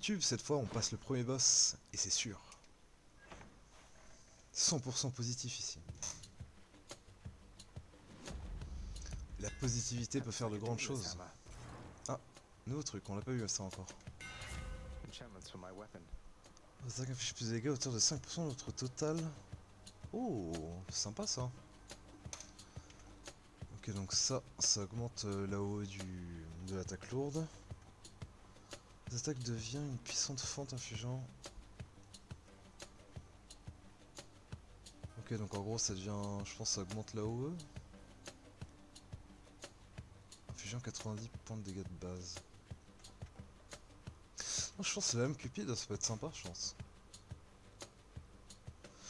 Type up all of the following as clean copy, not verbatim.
YouTube, cette fois on passe le premier boss, et c'est sûr. 100% positif ici. La positivité peut faire de grandes choses. Ah, nouveau truc, on l'a pas eu ça encore. Attaque inflige plus de dégâts à hauteur de 5% de notre total. Oh, sympa ça. Ok, donc ça augmente l'AOE de l'attaque lourde. L'attaque devient une puissante fente infligeant. Ok, donc en gros ça devient, je pense que ça augmente l'AOE. Infligeant 90 points de dégâts de base. Non, je pense que c'est la même Cupid, ça peut être sympa je pense.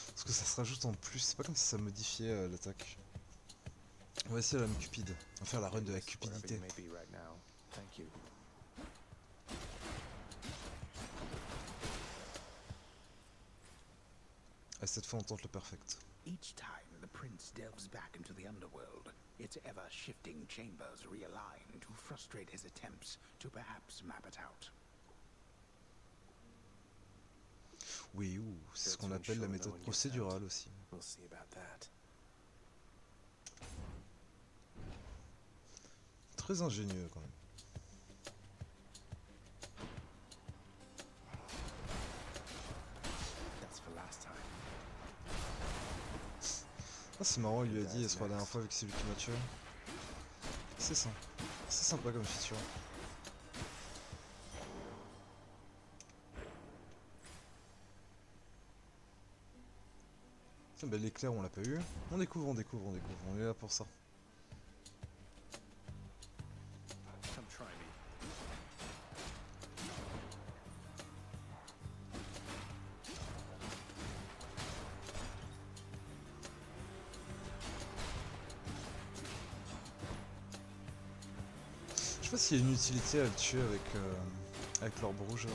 Parce que ça se rajoute en plus, c'est pas comme si ça modifiait l'attaque. On va essayer la même Cupid, on va faire la run de la cupidité. Et cette fois on tente le perfect. Each time the prince delves back into the underworld, its ever-shifting chambers realign to frustrate his attempts to perhaps map it out. Oui, ou c'est ce qu'on appelle la méthode procédurale aussi. Très ingénieux quand même. Ah, c'est marrant, il lui a dit, ce sera la dernière fois avec celui qui m'a tué. C'est ça. C'est sympa comme feature. Tiens, bah, l'éclair on l'a pas eu. On découvre, on découvre, on découvre. On est là pour ça. Je sais pas s'il y a une utilité à le tuer avec l'orbe rouge.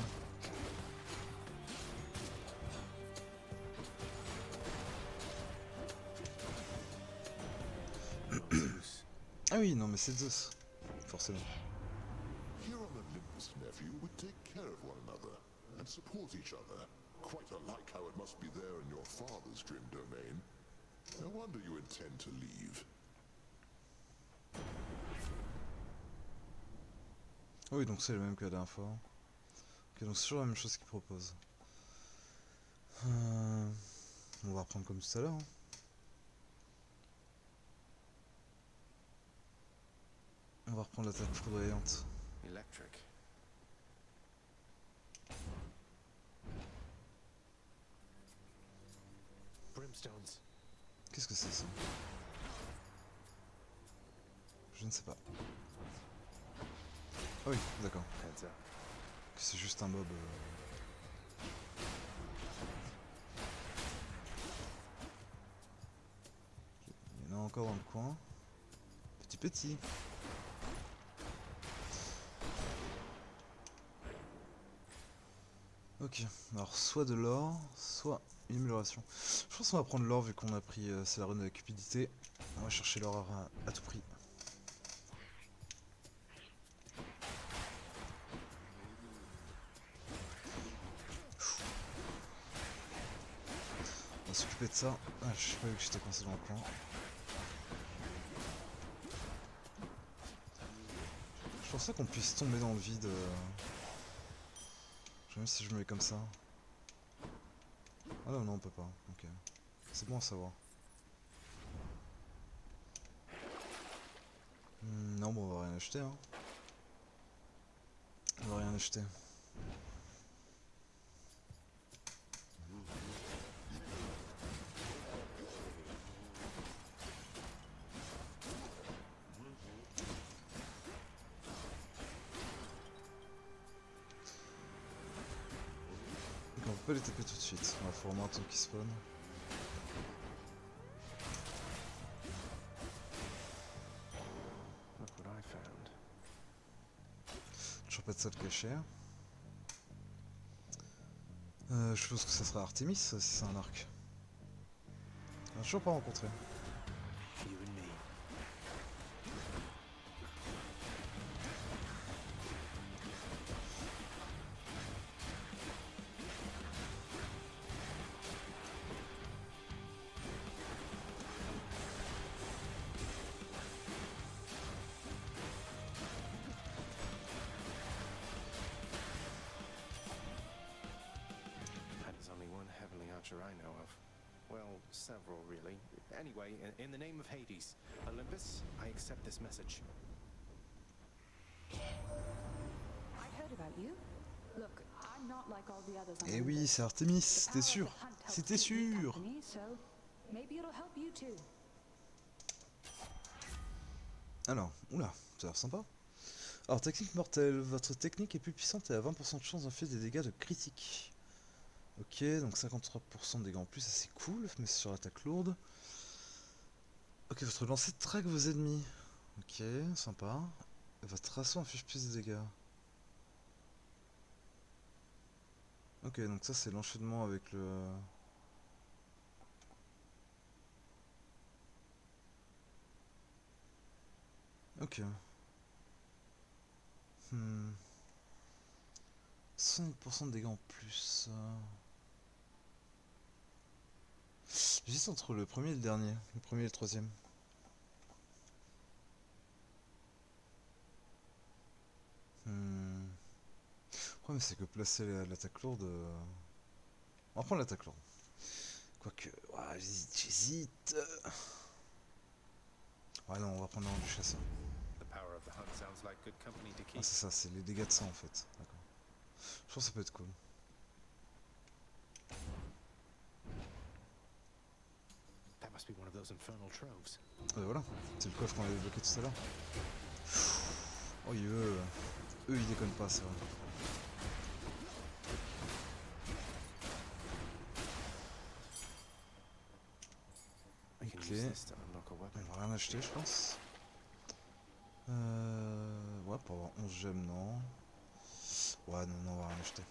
Ah oui, non mais c'est Zeus. Forcément. Here on Olympus, nephew, we take care of one another and support each other. Quite unlike how it must be there in your father's grim domain. No wonder you intend to leave. Ah oui, donc c'est le même que la dernière fois. Ok, donc c'est toujours la même chose qu'il propose. On va reprendre comme tout à l'heure. Hein. On va reprendre l'attaque foudroyante. Electric. Brimstones. Qu'est-ce que c'est ça? Je ne sais pas. Ah oui, d'accord. C'est juste un mob. Il y en a encore dans le coin. Petit. Ok, alors soit de l'or, soit une amélioration. Je pense qu'on va prendre l'or vu qu'on a pris, c'est la run de la cupidité. On va chercher l'or à tout prix. On va s'occuper de ça. Ah, je sais pas vu que j'étais coincé dans le coin. Je pensais qu'on puisse tomber dans le vide. Même si je me mets comme ça. Ah non, on peut pas. Ok. C'est bon à savoir. Non, bon, on va rien acheter. Hein. On va rien acheter. On peut pas les taper tout de suite. Il faut vraiment un truc qui spawn. Toujours pas de salle cachée. Je suppose que ça sera Artemis si c'est un arc. On a toujours pas rencontré. I know of. Well, several, really. Anyway, in the name of Hades, Olympus, I accept this message. I heard about you. Look, I'm not like all the others on Eh oui, Olympus. c'est Artemis, The c'était power of sûr. the hunt helps C'était keep me sûr. company, so maybe it'll help you too. Alors, oula, ça a l'air sympa. Alors, technique mortelle. Votre technique est plus puissante et a 20% de chance d'infliger des dégâts de critique. Ok, donc 53% de dégâts en plus, ça c'est cool, mais c'est sur attaque lourde. Ok, votre lancer traque vos ennemis. Ok, sympa. Votre assaut inflige plus de dégâts. Ok, donc ça c'est l'enchaînement avec le... Ok. 100% de dégâts en plus. J'hésite entre le premier et le dernier. Le premier et le troisième. Ouais, mais c'est que placer l'attaque lourde... On va prendre l'attaque lourde. Quoique... Ouais, j'hésite. Ouais, non, on va prendre le du chasseur. The power of the hunt sounds like good company to Ah, keep. c'est ça, c'est les dégâts de sang en fait. D'accord. Je pense que ça peut être cool. That must be one of those infernal troves. Voilà, c'est le coffre qu'on avait débloqué tout à l'heure. Oh, eux, ils déconnent pas, c'est vrai. I can Ok. use this to unlock a weapon. On va rien acheter, je pense. Ouais, pour avoir 11 gemmes, non. Ouais, non, on va rien acheter.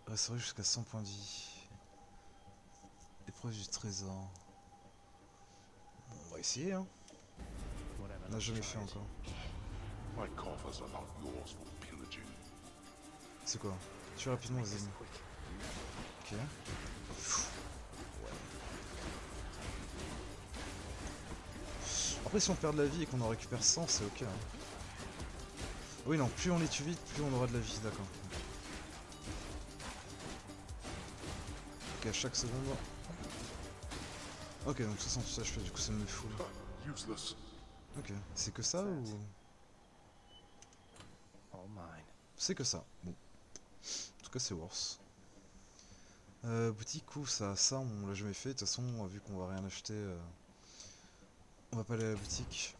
Restaurer jusqu'à 100 points de vie. Épreuve du trésor. Bon, on va essayer, hein. Whatever, On n'a let's jamais try fait it. encore. My coffers are not yours for pillaging. C'est quoi? Tue rapidement Make les this ennemis. quick. Ok. Après, si on perd de la vie et qu'on en récupère 100, c'est ok. Hein. Oui, non, plus on les tue vite, plus on aura de la vie, d'accord. Ok, à chaque seconde. Ok, donc 68 HP, du coup ça me fout. Useless. Ok, c'est que ça ou. All mine. C'est que ça, bon. En tout cas, c'est worse. Boutique ou ça, on l'a jamais fait. De toute façon, vu qu'on va rien acheter, on va pas aller à la boutique.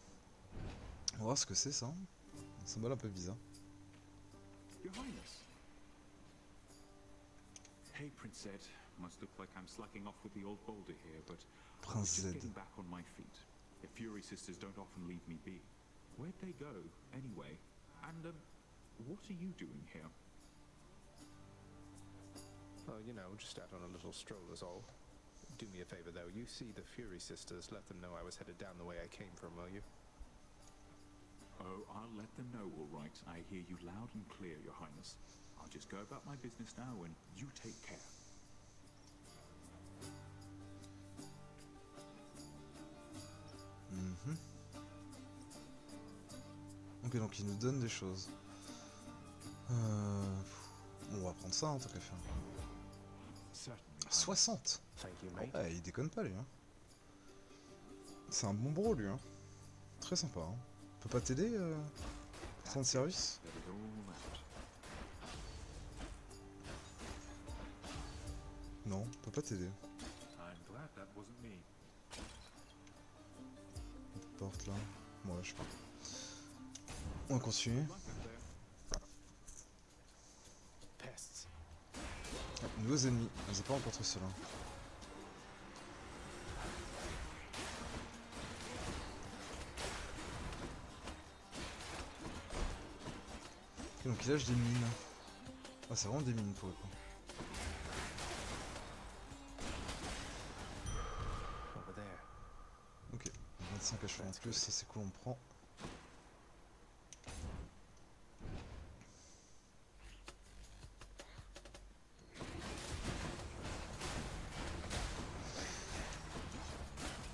On va voir ce que c'est ça. Un symbole un peu bizarre. Your Highness. Hey, Prince Zed. Must look like I'm slacking off with the old boulder here, but I was Prince just Zed. getting back on my feet. The Fury Sisters don't often leave me be. Where'd they go, anyway? And, what are you doing here? Well, you know, just out on a little stroll is all. Do me a favor, though. You see the Fury Sisters, let them know I was headed down the way I came from, will you? Oh, I'll let them know, all right. I hear you loud and clear, Your Highness. I'll just go about my business now, and you take care. Ok, donc il nous donne des choses. Bon, on va prendre ça, hein, tant qu'à faire. Certainly. Highness. 60. Thank you, mate. Ouais, il déconne pas, lui. Hein. C'est un bon bro, lui. Hein. Très sympa. Hein. Peut pas t'aider sans de service? Get it all out. Non, peut pas t'aider. I'm glad that wasn't me. Porte là. Ouais, je sais pas. On va continuer. Like up there. Pests. Ah, nouveaux ennemis. On les a pas rencontrés ceux-là. Ok, donc il lâche des mines. Ah, c'est vraiment des mines pour le coup. Over there. Ok, 25 HP en plus, ça c'est cool, on prend.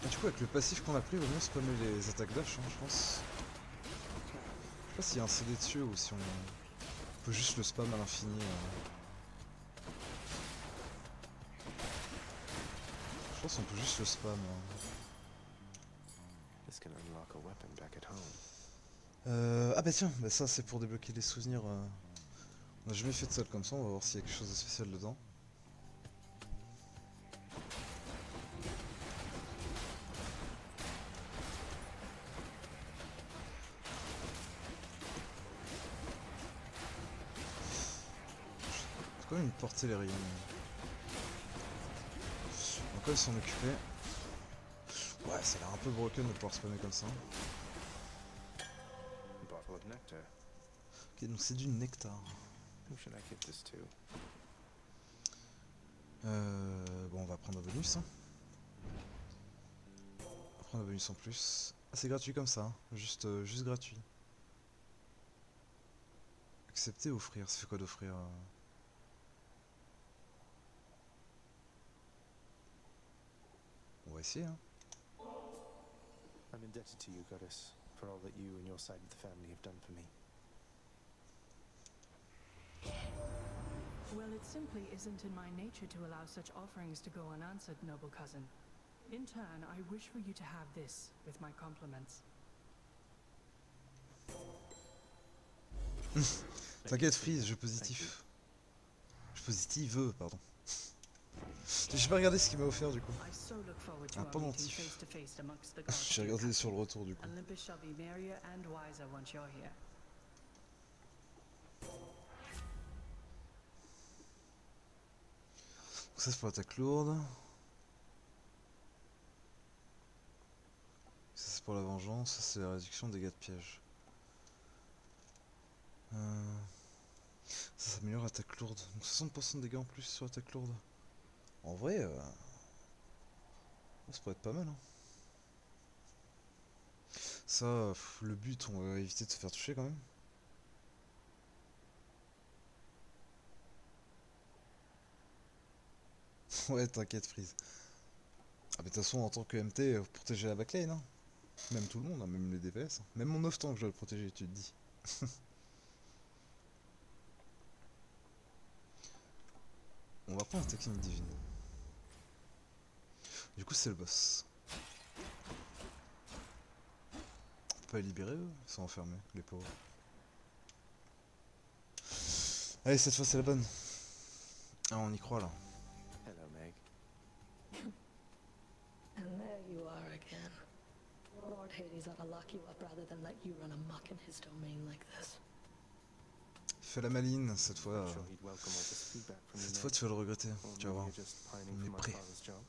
Et du coup, avec le passif qu'on a pris, il vaut mieux spammer les attaques dash, hein, je pense. Je sais pas s'il y a un CD dessus ou si on peut juste le spam à l'infini. Je pense qu'on peut juste le spam. Hein. This can unlock a weapon back at home. Ah bah tiens, bah ça c'est pour débloquer les souvenirs. On a jamais fait de ça comme ça, on va voir s'il y a quelque chose de spécial dedans. Faut quand même porter les rayons. On va quand même s'en occuper. Ouais, ça a l'air un peu broken de pouvoir spammer comme ça. Bottle of nectar. Ok, donc c'est du nectar. Who should I give this to? Bon, on va prendre un bonus. Hein. On va prendre un bonus en plus. Ah, c'est gratuit comme ça, hein. Juste gratuit. Accepter, offrir. Ça fait quoi d'offrir On va essayer, hein. I'm indebted to you, Goddess, for all that you and your side of the family have done for me. Well, it simply isn't in my nature to allow such offerings to go unanswered, noble cousin. In turn, I wish for you to have this, with my compliments. T'inquiète, Freeze, jeu positif. Jeu positive, pardon. J'ai pas regardé ce qu'il m'a offert du coup. I so look forward to Un our pendentif. meeting face to face amongst the gods. J'ai regardé sur le retour du coup. Olympus shall be merrier and wiser once you're here. Donc ça c'est pour l'attaque lourde. Ça c'est pour la vengeance, ça c'est la réduction des dégâts de piège. Ça s'améliore l'attaque lourde. Donc 60% de dégâts en plus sur l'attaque lourde. En vrai, ça pourrait être pas mal. Hein. Ça, le but, on va éviter de se faire toucher quand même. Ouais, t'inquiète, Freeze. Ah, mais de toute façon, en tant que MT, faut protéger la backlane. Hein. Même tout le monde, hein, même les DPS. Hein. Même mon 9 tank, je dois le protéger, tu te dis. On va prendre la technique divine. Du coup, c'est le boss. On peut pas les libérer, eux? Ils sont enfermés, les pauvres. Allez, cette fois, c'est la bonne. Ah, on y croit, là. Hello, Meg. And there you are again. Lord Hades ought to lock you up rather than let you run amok in his domain like this. Fais la maline, cette fois. I'm sure he'd welcome all this feedback from you, Cette Meg. fois, tu vas le regretter. Or Tu vas maybe voir. you're just pining On est for my prêt. father's job.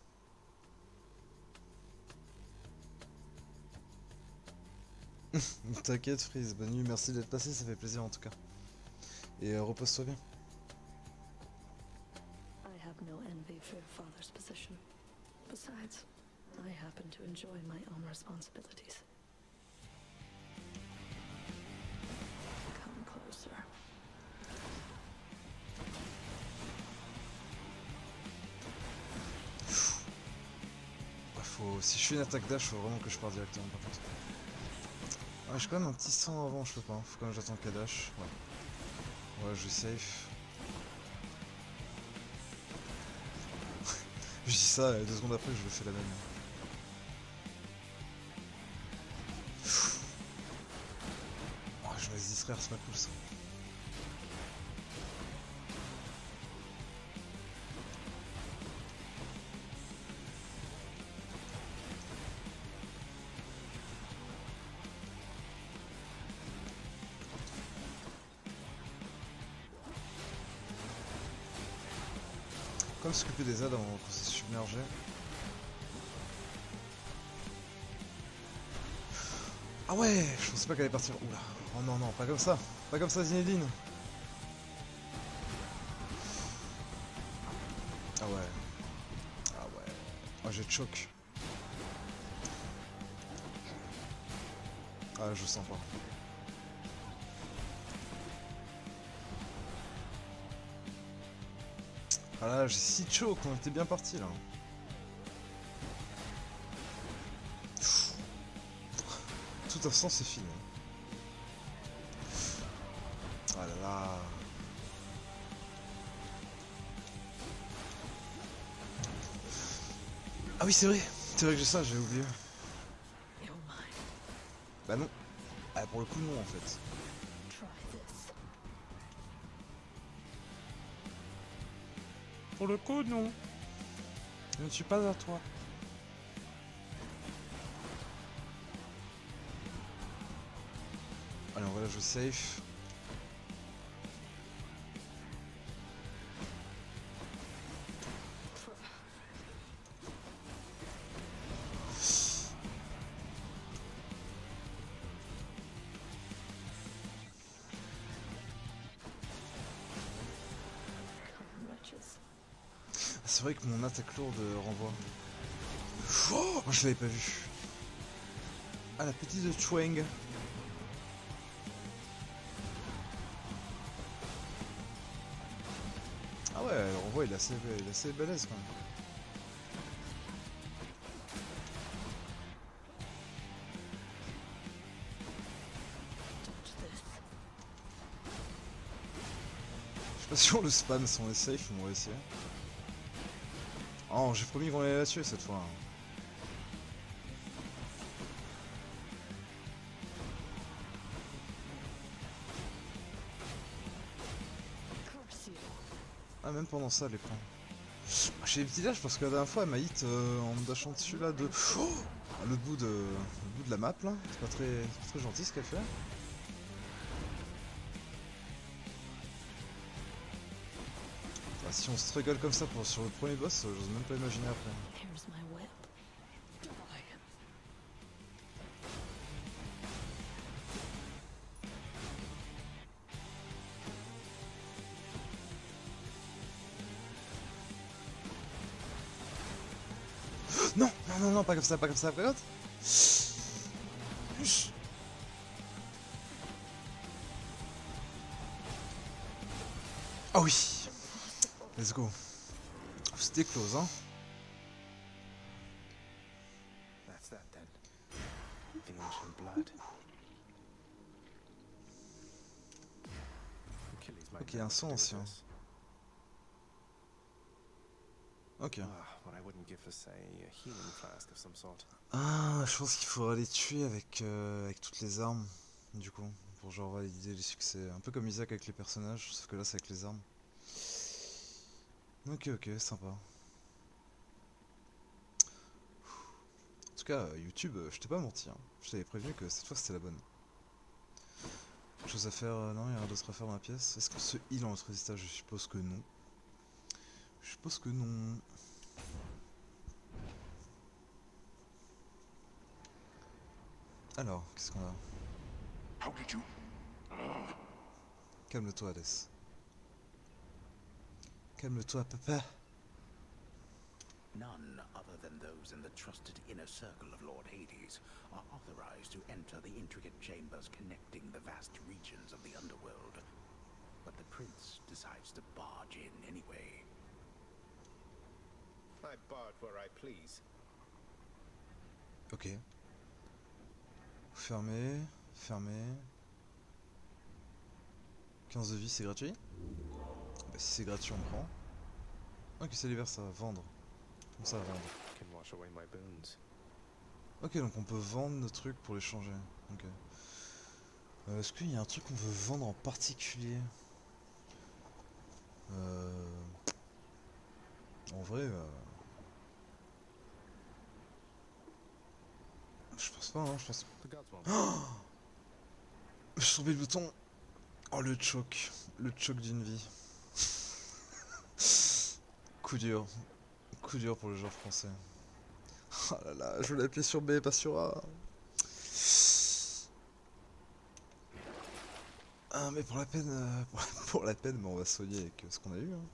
T'inquiète, Freeze. Bonne nuit, merci d'être passé, ça fait plaisir en tout cas. Et repose-toi bien. I have no envy for your father's position. Besides, I happen to enjoy my own responsibilities. Come closer. Si je fais une attaque dash, faut vraiment que je parte directement par contre. Ah, j'ai quand même un petit sang avant, je peux pas. Hein. Faut quand même que j'attende qu'elle dash. Ouais. Ouais, je vais safe. Je dis ça, et 2 secondes après, je le fais la même. Oh, je vais se distraire, c'est pas cool ça. Comme s'occuper des ZAD avant qu'on s'est submergé. Ah ouais, je pensais pas qu'elle allait partir. Oula. Oh non, non, pas comme ça. Pas comme ça, Zinedine. Ah ouais. Ah ouais. Oh, j'ai de choc. Ah, je sens pas. Ah là, j'ai si choc, on était bien parti là. Tout instant, c'est fini. Ah là là. Ah oui, c'est vrai que j'ai ça, j'ai oublié. You're mine. Bah non. Ah, pour le coup, non en fait. Try this. Pour le coup, non. Je ne suis pas à toi. Allez, on va la jouer safe. Come, wretches. Ah, c'est vrai que mon attaque lourde renvoie. Oh, je l'avais pas vu. Ah, la petite de Chwang. Ah ouais, le renvoi il est assez balèze quand même. Dodge this. Je sais pas si on le spam, si on est safe, on va essayer. Oh, j'ai promis qu'on allait la tuer cette fois. Curse you. Ah, même pendant ça, les plans. Ah, chez les petits dash, parce que la dernière fois, elle m'a hit en me dashant dessus là de. Oh, à l'autre bout de la map là. C'est pas très gentil ce qu'elle fait. Ah, si on struggle comme ça sur le premier boss, j'ose même pas imaginer après. Here's my whip. Die. Non, non, non, non, pas comme ça, pas comme ça, regarde. Chut. Ah oui. Let's go. C'était close, hein. That's that then. The ancient blood. Achilles might Ok, know un what to son do with ancien. this. Ok. What I wouldn't give for, say, a healing flask of some sort. Ah, je pense qu'il faudra les tuer avec toutes les armes, du coup, pour genre valider les succès. Un peu comme Isaac avec les personnages, sauf que là c'est avec les armes. Ok, ok, sympa. En tout cas, YouTube, je t'ai pas menti, hein. Je t'avais prévenu que cette fois c'était la bonne. Chose à faire, non, il y a rien d'autre à faire dans la pièce. Est-ce qu'on se heal en autre étage? Je suppose que non. Je suppose que non. Alors, qu'est-ce qu'on a? How did you? Calme-toi, Hades. Calme-toi, papa. None other than those in the trusted inner circle of Lord Hades are authorized to enter the intricate chambers connecting the vast regions of the underworld. But the prince decides to barge in anyway. I barge where I please. Ok. Fermé, fermé. 15 de vie, c'est gratuit? Bah, si c'est gratuit, on prend. Ok, c'est l'hiver, ça va vendre. Comment ça, vendre? Can wash away my boons. Ok, donc on peut vendre nos trucs pour les changer. Ok. Est-ce qu'il y a un truc qu'on veut vendre en particulier? En vrai, je pense pas, hein, je pense. The gods won't. Je suis tombé le bouton. Oh, le choc d'une vie. Coup dur pour le joueur français. Oh là là, je voulais appuyer sur B, pas sur A. Ah, mais pour la peine, pour la peine, mais on va soigner avec ce qu'on a eu. Hein.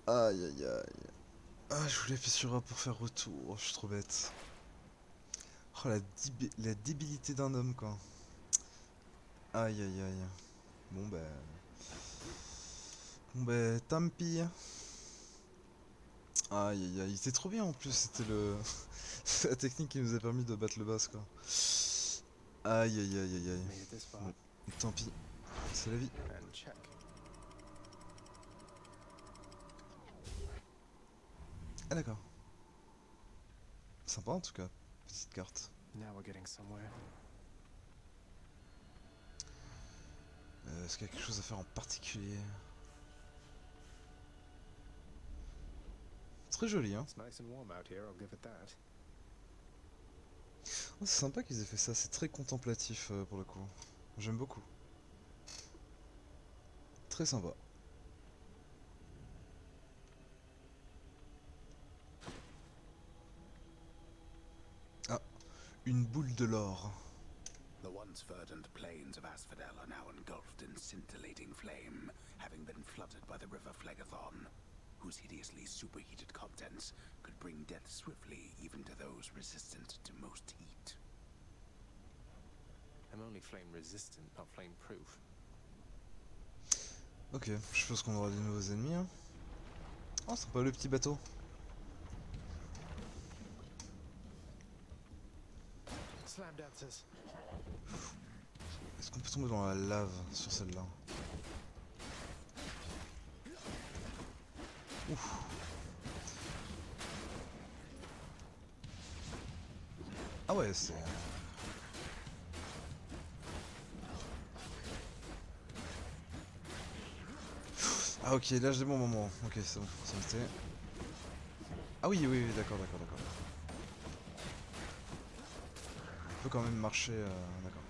Aïe aïe aïe. Ah, je voulais appuyer sur A pour faire retour, je suis trop bête. Oh, la débilité d'un homme, quoi. Aïe aïe aïe. Bon, tant pis. Aïe aïe aïe, il était trop bien en plus, c'était la technique qui nous a permis de battre le boss, quoi. Aïe aïe aïe aïe aïe. Made it this far. Bon, tant pis, c'est la vie. And check. Ah d'accord. Sympa en tout cas, petite carte. Now we're getting somewhere. Est-ce qu'il y a quelque chose à faire en particulier? Très joli, hein. It's nice and warm out here, I'll give it that. Oh, c'est sympa qu'ils aient fait ça, c'est très contemplatif pour le coup. J'aime beaucoup. Très sympa. Ah, une boule de l'or. The once verdant plains of Asphodel are now engulfed in scintillating flame, having been flooded by the river Phlegethon, whose hideously superheated contents could bring death swiftly even to those resistant to most heat. I'm only flame resistant, not flame proof. Ok, je pense qu'on aura des nouveaux ennemis. Hein. Oh, c'est pas le petit bateau. Slam dancers. Est-ce qu'on peut tomber dans la lave sur celle-là? Ouf. Ah ouais, c'est... Ah ok, là j'ai des bons moments. Ok, c'est bon, ça me fait. Ah oui, oui, oui, d'accord, d'accord, d'accord. On peut quand même marcher... D'accord.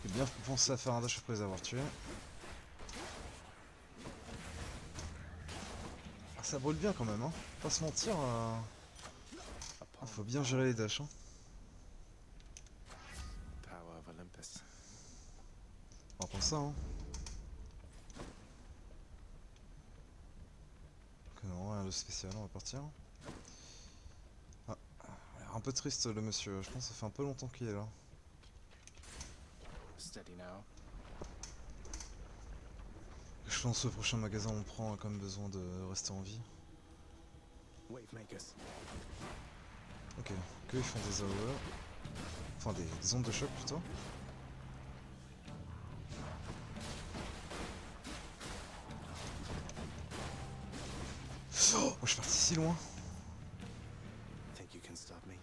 J'ai bien pensé à faire un dash après les avoir tués. Ah, ça brûle bien quand même, hein. Pas se mentir. Ah, faut bien gérer les dashs, hein. Power of Olympus. On va prendre ça, hein. Ok, non, rien de spécial, on va partir. Ah, un peu triste le monsieur, je pense que ça fait un peu longtemps qu'il est là. Steady now. Je pense que le prochain magasin on prend comme besoin de rester en vie. Wave makers. Ok, que ils font des AOE. Enfin des ondes de choc plutôt. Oh, je suis parti si loin. Think you can stop me?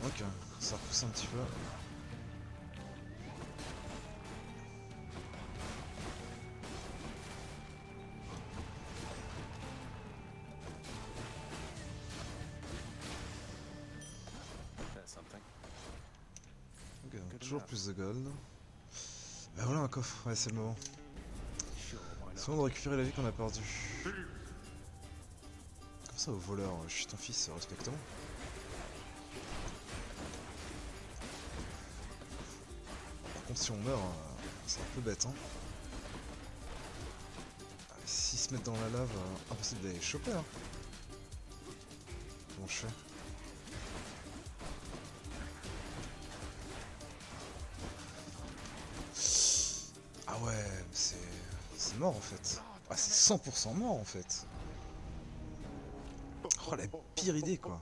Ok, ça repousse un petit peu. That's something. Ok, donc Good toujours enough. plus de gold. Bah voilà un coffre, ouais c'est le moment. Sure, why C'est not? bon de récupérer la vie qu'on a perdue. Comme ça au voleur, je suis ton fils, respecte-moi. Par contre si on meurt, c'est un peu bête hein. S'ils se mettent dans la lave, impossible d'aller les choper hein. Comment je fais? Ah ouais, c'est mort en fait. Ah c'est 100% mort en fait. Oh la pire idée quoi.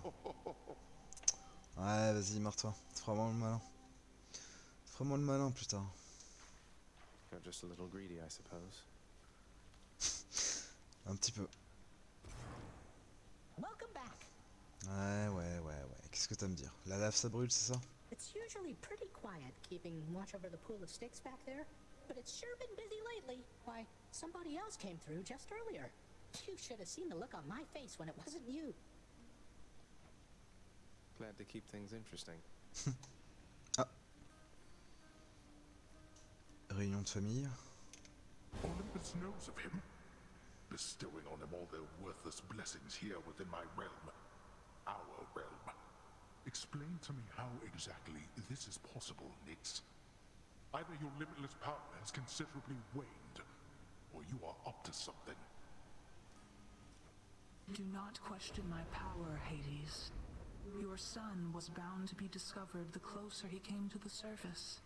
Ouais vas-y marre-toi, feras-moi le malin. Feras-moi le malin putain. You're just a little greedy, I suppose. Un petit peu. Welcome back. Ouais. Qu'est-ce que t'as à me dire? La lave ça brûle c'est ça? It's usually pretty quiet keeping watch over the pool of sticks back there, but it's sure been busy lately. Why, somebody else came through just earlier. You should have seen the look on my face when it wasn't you. Glad to keep things interesting. Réunion de famille. Olympus knows of him, bestowing on him all their worthless blessings here within my realm. Our realm. Explain to me how exactly this is possible, Nix. Either your limitless power has considerably waned, or you are up to something. Do not question my power, Hades. Your son was bound to be discovered the closer he came to the surface.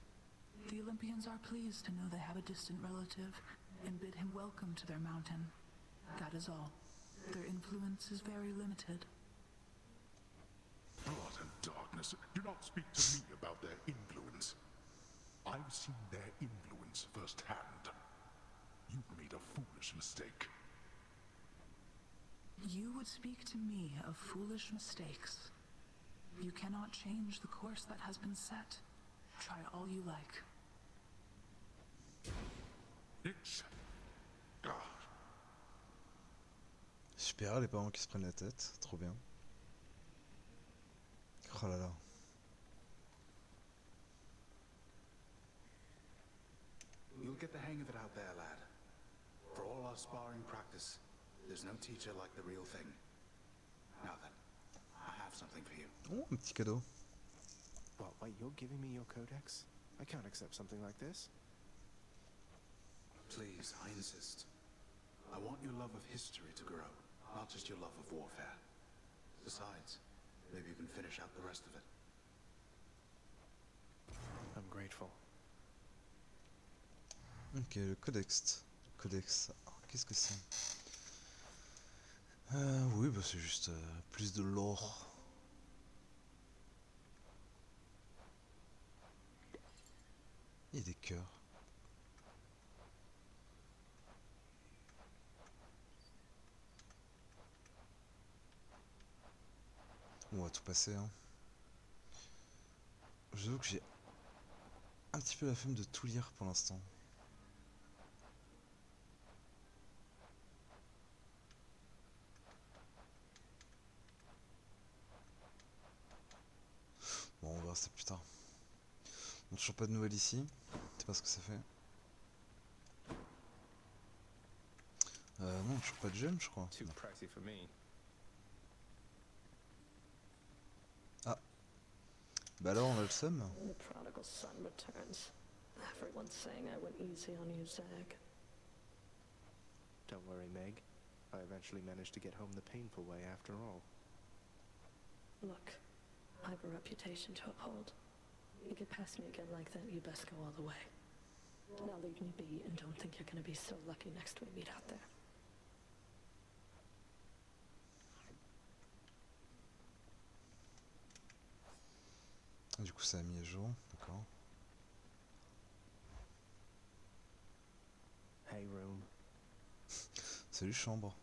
The Olympians are pleased to know they have a distant relative and bid him welcome to their mountain. That is all. Their influence is very limited. Blood and darkness. Do not speak to me about their influence. I've seen their influence firsthand. You've made a foolish mistake. You would speak to me of foolish mistakes. You cannot change the course that has been set. Try all you like. Nix. Super, les parents qui se prennent la tête, trop bien. Oh là là. You'll get the hang of it out there, lad. For all our sparring practice, there's no teacher like the real thing. Now then, I have something for you. Oh, un petit cadeau. What, wait, you're giving me your codex? I can't accept something like this. Please, I insist. I want your love of history to grow, not just your love of warfare. Besides, maybe you can finish out the rest of it. I'm grateful. Ok, le codex. Le codex. Qu'est-ce que c'est? Oui, bah c'est juste plus de lore. Il y a des cœurs. On va tout passer, hein. J'avoue que j'ai un petit peu la flemme de tout lire pour l'instant. Bon, on verra ça plus tard. Bon, toujours pas de nouvelles ici. Je sais pas ce que ça fait. Non, toujours pas de gemme, je crois. Too pricey for me. Bah alors, on a le seum. The prodigal son returns. Everyone's saying I went easy on you, Zag. Don't worry, Meg. I eventually managed to get home the painful way after all. Look, I have a reputation to uphold. You get past me again like that, you best go all the way. Now leave me be and don't think you're gonna be so lucky next we meet out there. Du coup, ça a mis à jour. D'accord. Hey, room. Salut, chambre.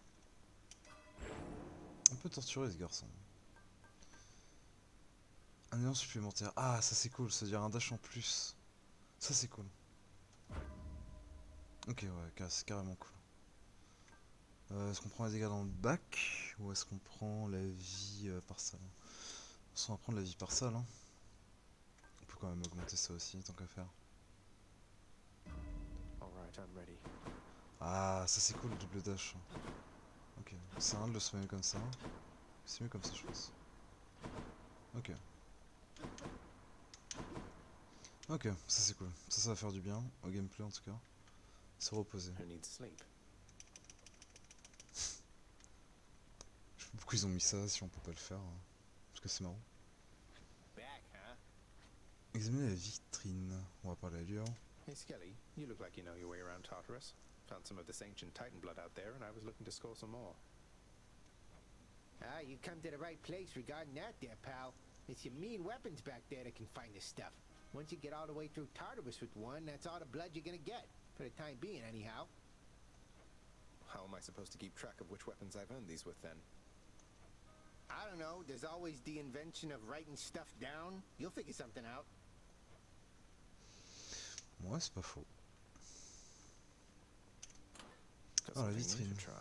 Un peu torturé, ce garçon. Un élan supplémentaire. Ah, ça c'est cool, c'est-à-dire un dash en plus. Ça c'est cool. Ok, ouais, c'est carrément cool. Est-ce qu'on prend les dégâts dans le bac ou est-ce qu'on prend la vie par salle? On va prendre la vie par salle. Hein. On peut quand même augmenter ça aussi, tant qu'à faire. Alright, I'm ready. Ah, ça c'est cool, le double dash. Ok, c'est un de le soigner comme ça. C'est mieux comme ça, je pense. Ok. Ok, ça c'est cool. Ça va faire du bien, au gameplay en tout cas. Se reposer. Who needs sleep? Je sais pas pourquoi ils ont mis ça si on peut pas le faire. Parce que c'est marrant. Back, huh? Examiner la vitrine. On va parler à lui. Hein. Hey, Skelly, you look like you know your way around Tartarus. Found some of this ancient Titan blood out there, and I was looking to score some more. Ah, you come to the right place regarding that there, pal. It's your mean weapons back there that can find this stuff. Once you get all the way through Tartarus with one, that's all the blood you're gonna get. For the time being, anyhow. How am I supposed to keep track of which weapons I've earned these with, then? I don't know, there's always the invention of writing stuff down. You'll figure something out. Ouais, c'est pas faux. Got Oh, la something new vitrine. to try.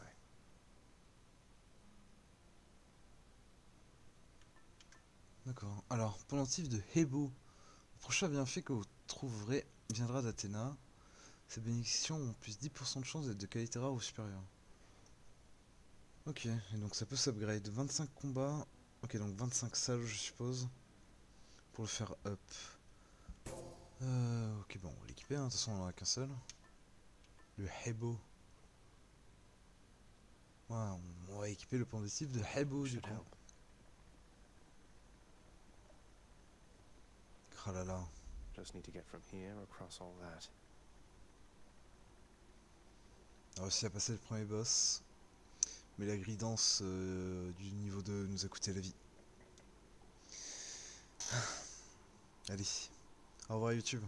D'accord. Alors, pendentif de Hebo. Le prochain bienfait que vous trouverez viendra d'Athéna. Ces bénédictions ont plus 10% de chance d'être de qualité rare ou supérieure. Ok, et donc ça peut s'upgrade. 25 combats. Ok, donc 25 salles, je suppose. Pour le faire up. Ok, bon, on va l'équiper, hein. De toute façon, on n'en a qu'un seul. Le Hebo. Ouais, on va équiper le pendentif de Hebo du Should coup. help. Oh là là. Just need to get from here across all that. On a réussi à passer le premier boss. Mais la gridance du niveau 2 nous a coûté la vie. Allez. Au revoir YouTube.